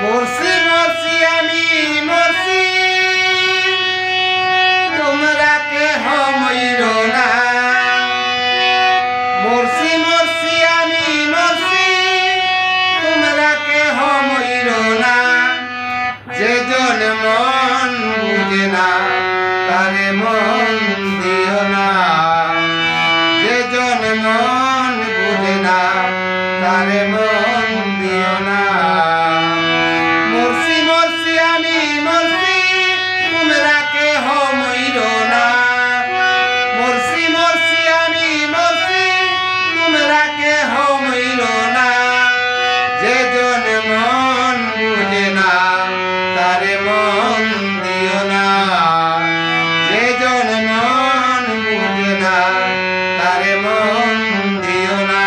মরছি মরছি আমি মরছি, তোমরা কেহ মইর না। মরছি মরছি আমি মরছি, তোমরা কেহ মইর না। যেজন মন বুঝে না তারে মন দিও না। যেজন মন বুঝে না তারে মন দিও না। মরছি মরছি আমি মরছি, তোমরা কেহ মইর না। মরছি মরছি আমি মরছি, তোমরা কেহ মইর না। যেজন মন বুঝে না তারে মন দিও না। যেজন মন বুঝে না তারে মন দিও না।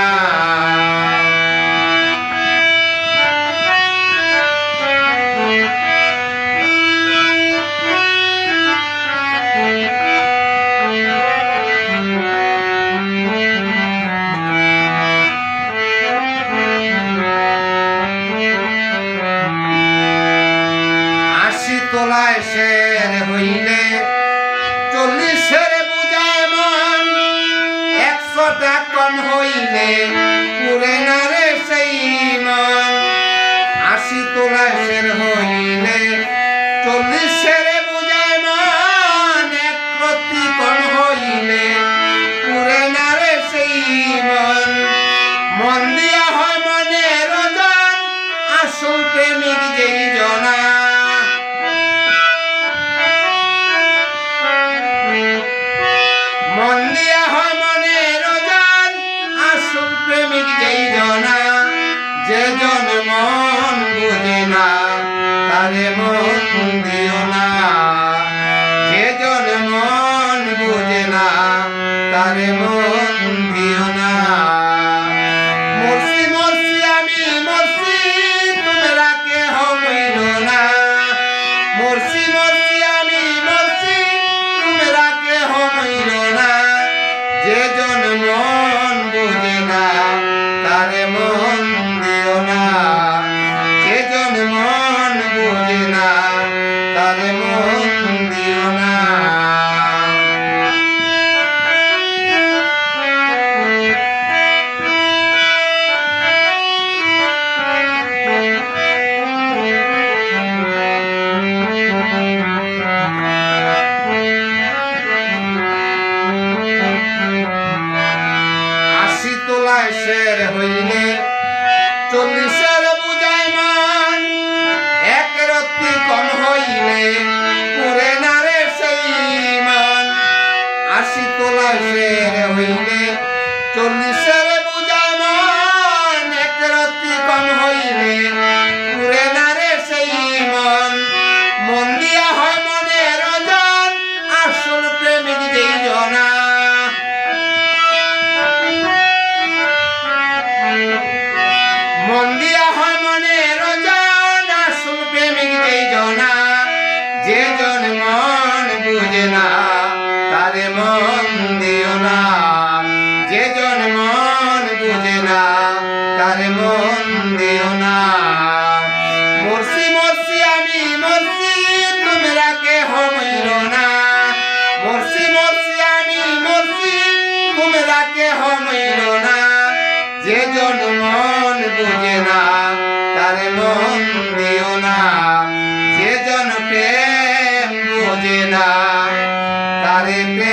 তোলায় শের হইলে 40-এর বুঝায় মন। 100টা কম হইলে পুরে না রে সেই মন। 80 তোলায় শের হইলে 40-এর বুঝায় মন। 1 রত্তি কম হইলে পুরে না রে সেই মন। মন দিয়া হয় মনের ওজন, আসল প্রেমিক যেই জনা। মন দিয়া হয় মনের ওজন, আসল প্রেমিক যেই জনা। যেজন মন বুঝে না তারে মন দিও না। যেজন মন বুঝে না তারে মন দিও না। মরছি মরছি আমি মরছি, তোমরা কেহ মইর না। মরছি মরছি আমি মরছি, তোমরা কেহ মইর না। যেজন মন বুঝে না তারে মন দিও না। যেজন মন বুঝে না তারে মন দিও না। তোলায় শের হইলে 40-এর বুঝায় মন। 1 রত্তি কম হইলে পুরে না রে সেই মন। 80 তোলায় শের হইলে 40-এর বুঝায় মন। 1 রত্তি কম হইলে পুরে না রে সেই মন। মন দিয়া হয় মনের ওজন, আসল প্রেমিক যেই জনা। মন দিয়া হয় মনের ওজন, আসল প্রেমিক যেই জনা। যেজন মন বুঝে না তারে মন দিও না। যেজন মন বুঝে না তারে মন দিও না। মরছি মরছি আমি মরছি, তোমরা কেহ মইর না। মরছি মরছি আমি মরছি, তোমরা কেহ মইর না। যেজন মন বুঝে না তারে মন দিও না। যেজন প্রেম বুঝে না তারে প্রেম